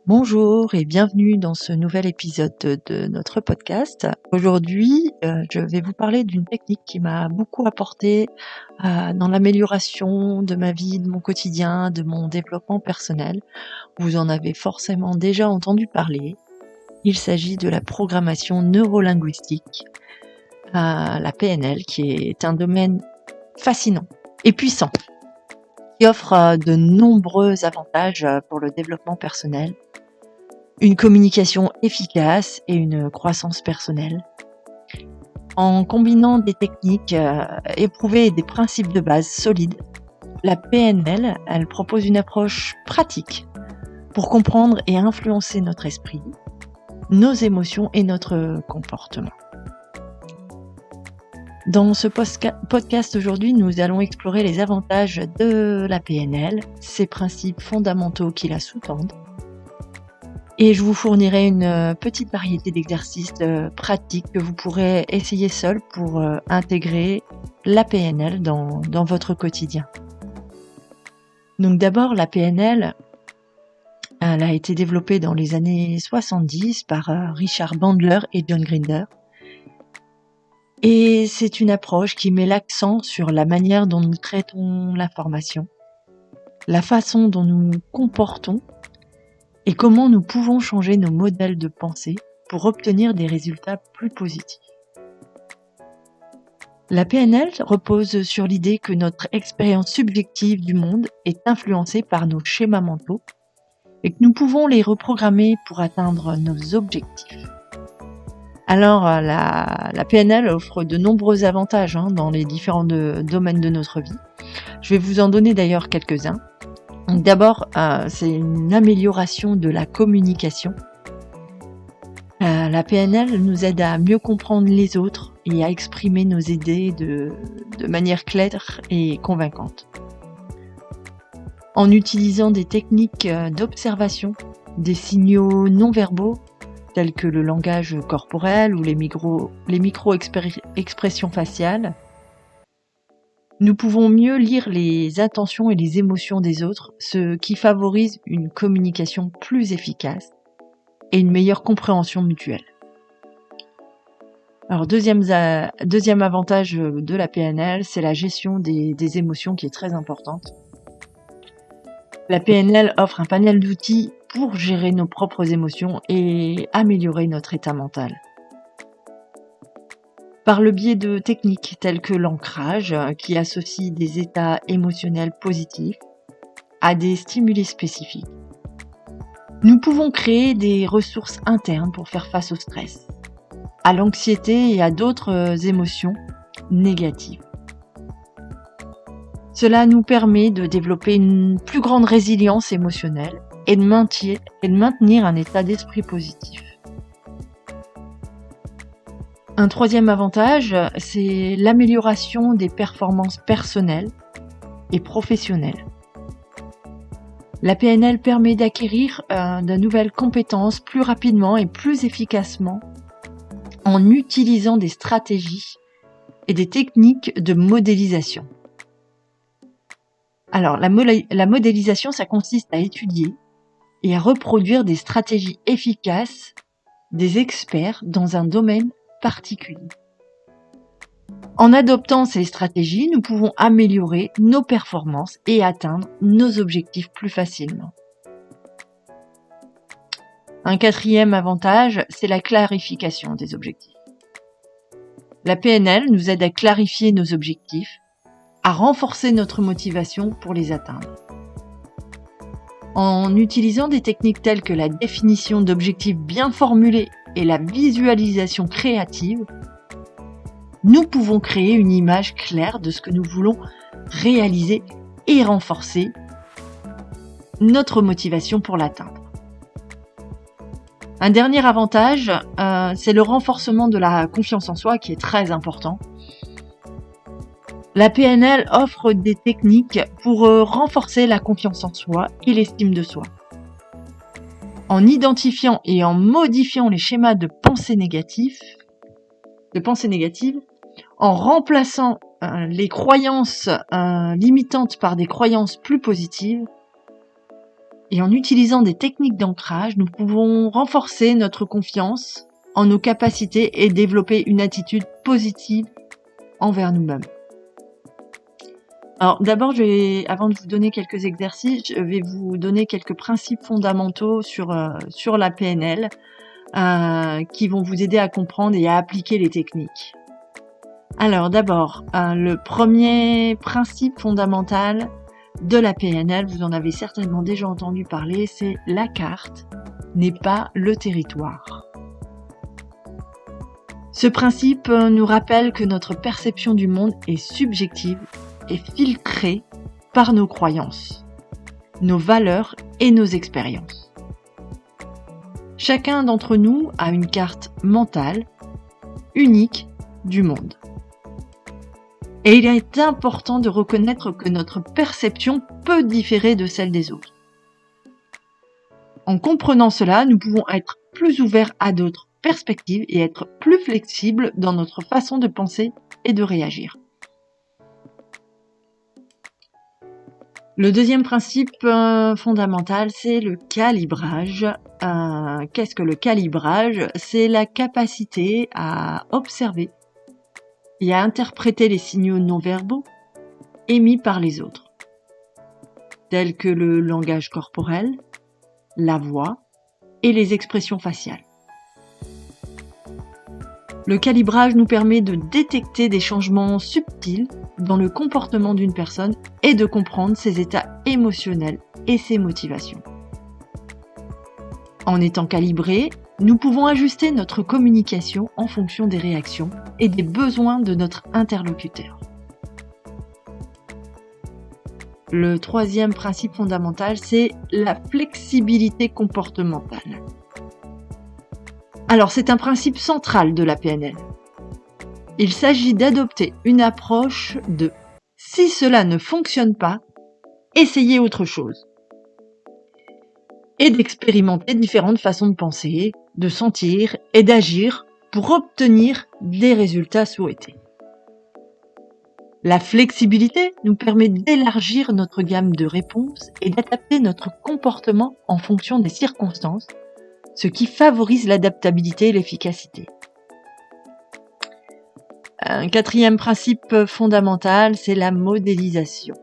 Bonjour et bienvenue dans ce nouvel épisode de notre podcast. Aujourd'hui, je vais vous parler d'une technique qui m'a beaucoup apporté dans l'amélioration de ma vie, de mon quotidien, de mon développement personnel. Vous en avez forcément déjà entendu parler. Il s'agit de la programmation neurolinguistique, la PNL, qui est un domaine fascinant et puissant, qui offre de nombreux avantages pour le développement personnel, une communication efficace et une croissance personnelle. En combinant des techniques éprouvées et des principes de base solides, la PNL, elle propose une approche pratique pour comprendre et influencer notre esprit, nos émotions et notre comportement. Dans ce podcast aujourd'hui, nous allons explorer les avantages de la PNL, ses principes fondamentaux qui la sous-tendent, et je vous fournirai une petite variété d'exercices pratiques que vous pourrez essayer seul pour intégrer la PNL dans votre quotidien. Donc d'abord, la PNL, elle a été développée dans les années 70 par Richard Bandler et John Grinder. Et c'est une approche qui met l'accent sur la manière dont nous traitons l'information, la façon dont nous nous comportons et comment nous pouvons changer nos modèles de pensée pour obtenir des résultats plus positifs. La PNL repose sur l'idée que notre expérience subjective du monde est influencée par nos schémas mentaux et que nous pouvons les reprogrammer pour atteindre nos objectifs. Alors, la PNL offre de nombreux avantages dans les différents domaines de notre vie. Je vais vous en donner d'ailleurs quelques-uns. Donc d'abord, c'est une amélioration de la communication. La PNL nous aide à mieux comprendre les autres et à exprimer nos idées de manière claire et convaincante. En utilisant des techniques d'observation, des signaux non verbaux, tels que le langage corporel ou les micro-expressions faciales, nous pouvons mieux lire les intentions et les émotions des autres, ce qui favorise une communication plus efficace et une meilleure compréhension mutuelle. Alors deuxième avantage de la PNL, c'est la gestion des émotions qui est très importante. La PNL offre un panel d'outils pour gérer nos propres émotions et améliorer notre état mental. Par le biais de techniques telles que l'ancrage, qui associe des états émotionnels positifs à des stimuli spécifiques, nous pouvons créer des ressources internes pour faire face au stress, à l'anxiété et à d'autres émotions négatives. Cela nous permet de développer une plus grande résilience émotionnelle et de maintenir un état d'esprit positif. Un troisième avantage, c'est l'amélioration des performances personnelles et professionnelles. La PNL permet d'acquérir de nouvelles compétences plus rapidement et plus efficacement en utilisant des stratégies et des techniques de modélisation. Alors, la modélisation, ça consiste à étudier et à reproduire des stratégies efficaces des experts dans un domaine particulier. En adoptant ces stratégies, nous pouvons améliorer nos performances et atteindre nos objectifs plus facilement. Un quatrième avantage, c'est la clarification des objectifs. La PNL nous aide à clarifier nos objectifs, à renforcer notre motivation pour les atteindre. En utilisant des techniques telles que la définition d'objectifs bien formulés et la visualisation créative, nous pouvons créer une image claire de ce que nous voulons réaliser et renforcer notre motivation pour l'atteindre. Un dernier avantage, c'est le renforcement de la confiance en soi qui est très important. La PNL offre des techniques pour renforcer la confiance en soi et l'estime de soi. En identifiant et en modifiant les schémas de pensée négatives, en remplaçant les croyances limitantes par des croyances plus positives, Et en utilisant des techniques d'ancrage, nous pouvons renforcer notre confiance en nos capacités et développer une attitude positive envers nous-mêmes. Alors d'abord, avant de vous donner quelques exercices, je vais vous donner quelques principes fondamentaux sur la PNL qui vont vous aider à comprendre et à appliquer les techniques. Alors d'abord, le premier principe fondamental de la PNL, vous en avez certainement déjà entendu parler, c'est la carte n'est pas le territoire. Ce principe nous rappelle que notre perception du monde est subjective et filtrée par nos croyances, nos valeurs et nos expériences. Chacun d'entre nous a une carte mentale unique du monde. Et il est important de reconnaître que notre perception peut différer de celle des autres. En comprenant cela, nous pouvons être plus ouverts à d'autres perspectives et être plus flexibles dans notre façon de penser et de réagir. Le deuxième principe fondamental, c'est le calibrage. Qu'est-ce que le calibrage ? C'est la capacité à observer et à interpréter les signaux non-verbaux émis par les autres, tels que le langage corporel, la voix et les expressions faciales. Le calibrage nous permet de détecter des changements subtils dans le comportement d'une personne et de comprendre ses états émotionnels et ses motivations. En étant calibrés, nous pouvons ajuster notre communication en fonction des réactions et des besoins de notre interlocuteur. Le troisième principe fondamental, c'est la flexibilité comportementale. Alors, c'est un principe central de la PNL. Il s'agit d'adopter une approche de « si cela ne fonctionne pas, essayez autre chose » et d'expérimenter différentes façons de penser, de sentir et d'agir pour obtenir des résultats souhaités. La flexibilité nous permet d'élargir notre gamme de réponses et d'adapter notre comportement en fonction des circonstances, ce qui favorise l'adaptabilité et l'efficacité. Un quatrième principe fondamental, c'est la modélisation.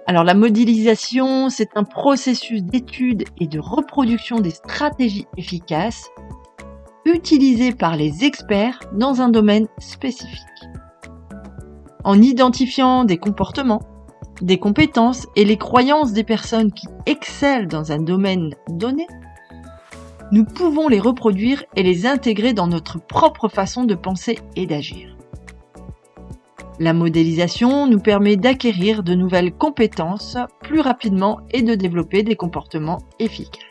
Alors la modélisation, c'est un processus d'étude et de reproduction des stratégies efficaces utilisées par les experts dans un domaine spécifique. En identifiant des comportements, des compétences et les croyances des personnes qui excellent dans un domaine donné, nous pouvons les reproduire et les intégrer dans notre propre façon de penser et d'agir. La modélisation nous permet d'acquérir de nouvelles compétences plus rapidement et de développer des comportements efficaces.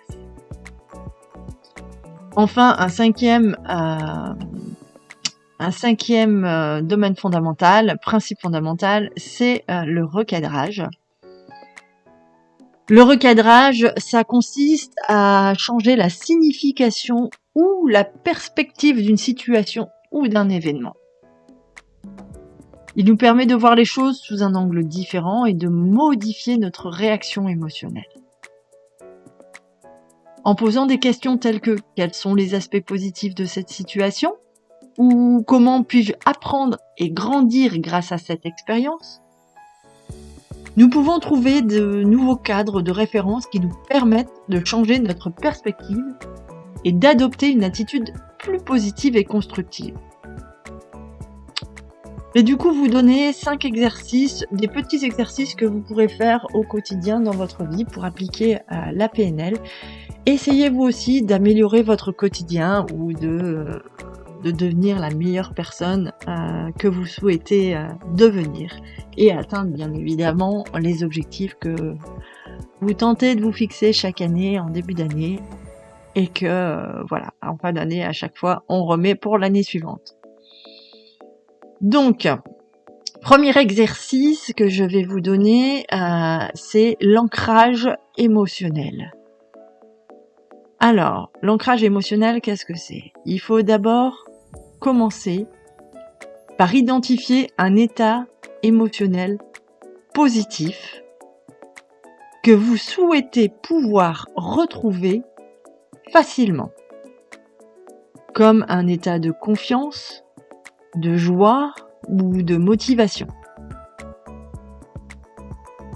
Enfin, un cinquième domaine fondamental, principe fondamental, c'est le recadrage. Le recadrage, ça consiste à changer la signification ou la perspective d'une situation ou d'un événement. Il nous permet de voir les choses sous un angle différent et de modifier notre réaction émotionnelle. En posant des questions telles que « quels sont les aspects positifs de cette situation ?» ou « comment puis-je apprendre et grandir grâce à cette expérience ?» nous pouvons trouver de nouveaux cadres de référence qui nous permettent de changer notre perspective et d'adopter une attitude plus positive et constructive. Et du coup, vous donner 5 exercices, des petits exercices que vous pourrez faire au quotidien dans votre vie pour appliquer la PNL. Essayez vous aussi d'améliorer votre quotidien ou de devenir la meilleure personne que vous souhaitez devenir et atteindre bien évidemment les objectifs que vous tentez de vous fixer chaque année en début d'année et que voilà, en fin d'année à chaque fois on remet pour l'année suivante. Donc, premier exercice que je vais vous donner, c'est l'ancrage émotionnel. Alors, l'ancrage émotionnel, qu'est-ce que c'est ? Il faut d'abord commencer par identifier un état émotionnel positif que vous souhaitez pouvoir retrouver facilement, comme un état de confiance, de joie ou de motivation.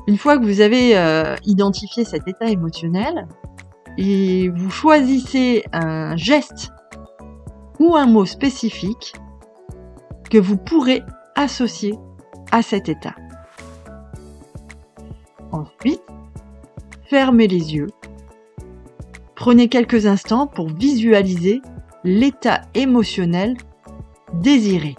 Une fois que vous avez identifié cet état émotionnel, et vous choisissez un geste ou un mot spécifique que vous pourrez associer à cet état. Ensuite, fermez les yeux. Prenez quelques instants pour visualiser l'état émotionnel désiré.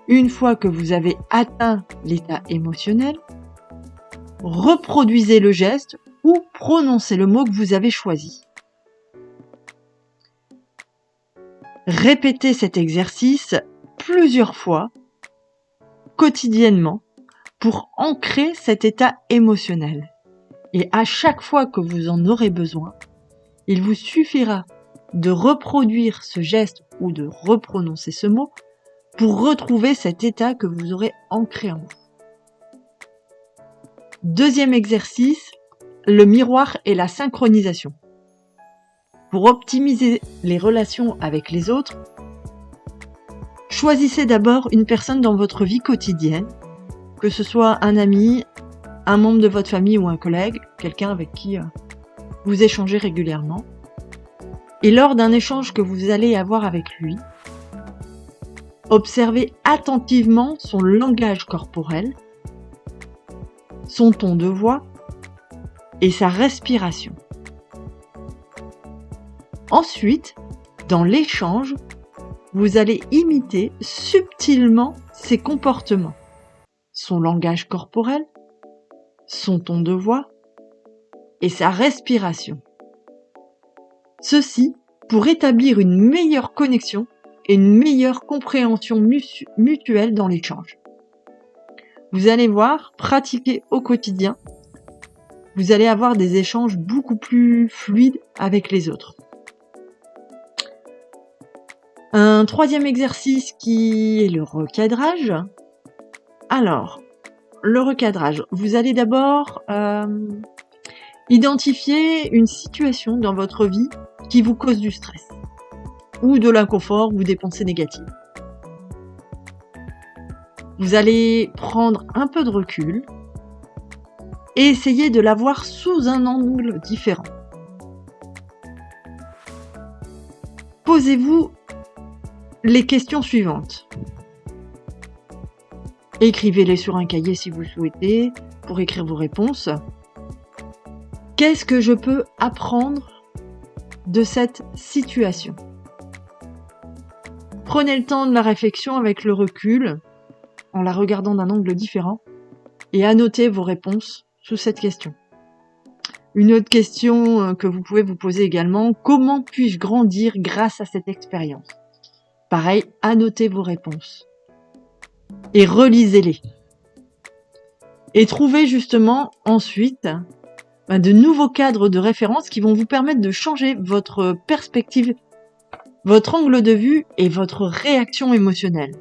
Une fois que vous avez atteint l'état émotionnel, reproduisez le geste ou prononcez le mot que vous avez choisi. Répétez cet exercice plusieurs fois, quotidiennement, pour ancrer cet état émotionnel. Et à chaque fois que vous en aurez besoin, il vous suffira de reproduire ce geste ou de reprononcer ce mot pour retrouver cet état que vous aurez ancré en vous. Deuxième exercice, le miroir et la synchronisation. Pour optimiser les relations avec les autres, choisissez d'abord une personne dans votre vie quotidienne, que ce soit un ami, un membre de votre famille ou un collègue, quelqu'un avec qui vous échangez régulièrement. Et lors d'un échange que vous allez avoir avec lui, observez attentivement son langage corporel, son ton de voix et sa respiration. Ensuite, dans l'échange, vous allez imiter subtilement ses comportements, son langage corporel, son ton de voix et sa respiration. Ceci pour établir une meilleure connexion et une meilleure compréhension mutuelle dans l'échange. Vous allez voir, pratiquer au quotidien, vous allez avoir des échanges beaucoup plus fluides avec les autres. Un troisième exercice qui est le recadrage. Alors, le recadrage, vous allez d'abord identifier une situation dans votre vie qui vous cause du stress ou de l'inconfort ou des pensées négatives. Vous allez prendre un peu de recul et essayer de la voir sous un angle différent. Posez-vous les questions suivantes. Écrivez-les sur un cahier si vous le souhaitez pour écrire vos réponses. Qu'est-ce que je peux apprendre de cette situation ? Prenez le temps de la réflexion avec le recul, en la regardant d'un angle différent, et annotez vos réponses sous cette question. Une autre question que vous pouvez vous poser également, comment puis-je grandir grâce à cette expérience ? Pareil, annotez vos réponses et relisez-les. Et trouvez justement ensuite de nouveaux cadres de référence qui vont vous permettre de changer votre perspective, votre angle de vue et votre réaction émotionnelle.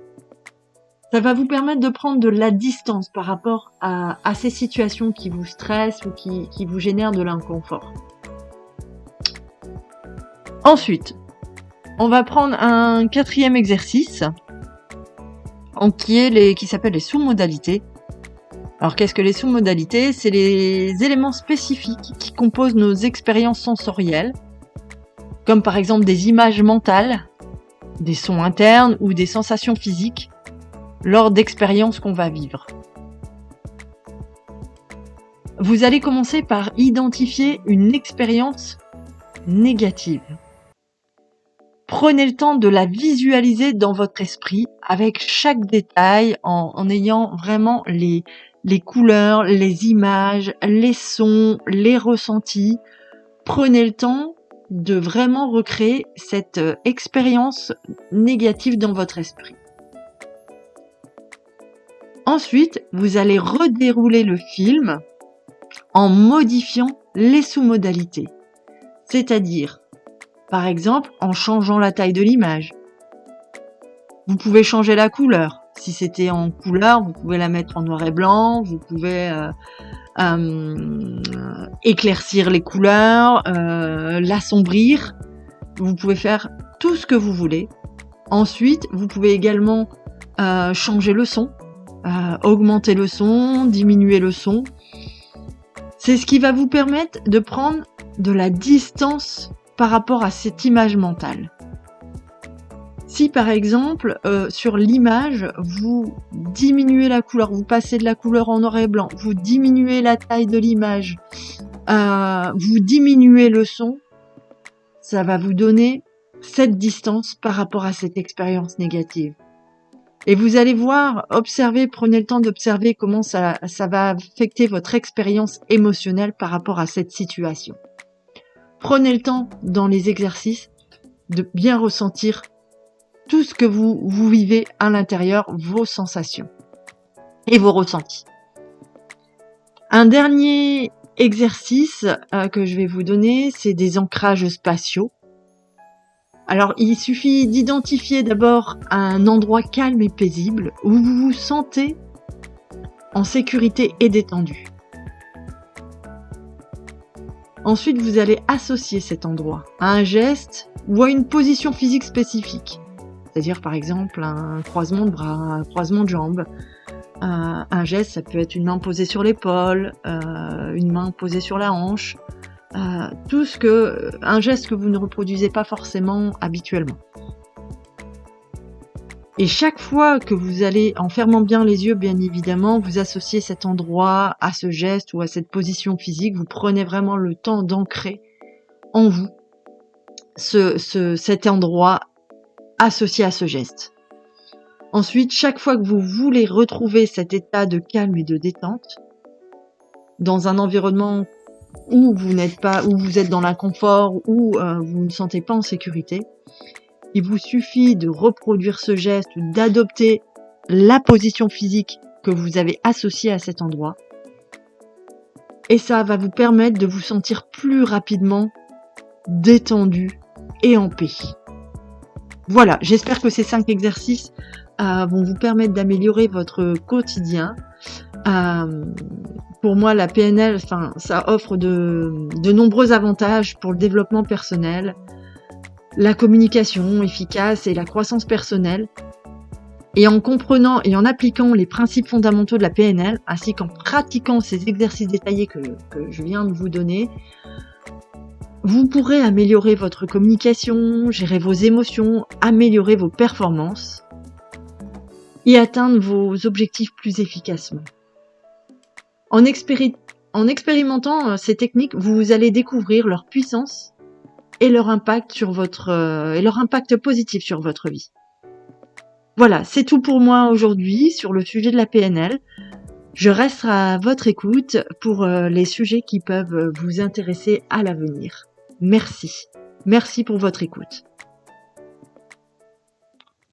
Ça va vous permettre de prendre de la distance par rapport à ces situations qui vous stressent ou qui vous génèrent de l'inconfort. Ensuite, on va prendre un quatrième exercice qui s'appelle les sous-modalités. Alors qu'est-ce que les sous-modalités ? C'est les éléments spécifiques qui composent nos expériences sensorielles, comme par exemple des images mentales, des sons internes ou des sensations physiques lors d'expériences qu'on va vivre. Vous allez commencer par identifier une expérience négative. Prenez le temps de la visualiser dans votre esprit avec chaque détail en ayant vraiment les couleurs, les images, les sons, les ressentis. Prenez le temps de vraiment recréer cette expérience négative dans votre esprit. Ensuite, vous allez redérouler le film en modifiant les sous-modalités. C'est-à-dire, par exemple, en changeant la taille de l'image. Vous pouvez changer la couleur, Si c'était en couleur, vous pouvez la mettre en noir et blanc, vous pouvez éclaircir les couleurs, l'assombrir. Vous pouvez faire tout ce que vous voulez. Ensuite, vous pouvez également changer le son, augmenter le son, diminuer le son. C'est ce qui va vous permettre de prendre de la distance par rapport à cette image mentale. Si par exemple, sur l'image, vous diminuez la couleur, vous passez de la couleur en noir et blanc, vous diminuez la taille de l'image, vous diminuez le son, ça va vous donner cette distance par rapport à cette expérience négative. Et vous allez voir, observez, prenez le temps d'observer comment ça va affecter votre expérience émotionnelle par rapport à cette situation. Prenez le temps dans les exercices de bien ressentir tout ce que vous vivez à l'intérieur, vos sensations et vos ressentis. Un dernier exercice que je vais vous donner, c'est des ancrages spatiaux. Alors, il suffit d'identifier d'abord un endroit calme et paisible où vous vous sentez en sécurité et détendu. Ensuite, vous allez associer cet endroit à un geste ou à une position physique spécifique. C'est-à-dire, par exemple, un croisement de bras, un croisement de jambes. Un geste, ça peut être une main posée sur l'épaule, une main posée sur la hanche. Un geste que vous ne reproduisez pas forcément habituellement. Et chaque fois que vous allez, en fermant bien les yeux, bien évidemment, vous associez cet endroit à ce geste ou à cette position physique, vous prenez vraiment le temps d'ancrer en vous cet endroit associé à ce geste. Ensuite, chaque fois que vous voulez retrouver cet état de calme et de détente, dans un environnement où vous n'êtes pas, où vous êtes dans l'inconfort, où vous ne sentez pas en sécurité, il vous suffit de reproduire ce geste ou d'adopter la position physique que vous avez associée à cet endroit. Et ça va vous permettre de vous sentir plus rapidement détendu et en paix. Voilà, j'espère que ces 5 exercices vont vous permettre d'améliorer votre quotidien. Pour moi, la PNL, ça offre de nombreux avantages pour le développement personnel, la communication efficace et la croissance personnelle. Et en comprenant et en appliquant les principes fondamentaux de la PNL, ainsi qu'en pratiquant ces exercices détaillés que je viens de vous donner, vous pourrez améliorer votre communication, gérer vos émotions, améliorer vos performances et atteindre vos objectifs plus efficacement. En expérimentant ces techniques, vous allez découvrir leur puissance et leur impact positif sur votre vie. Voilà, c'est tout pour moi aujourd'hui sur le sujet de la PNL. Je reste à votre écoute pour les sujets qui peuvent vous intéresser à l'avenir. Merci. Merci pour votre écoute.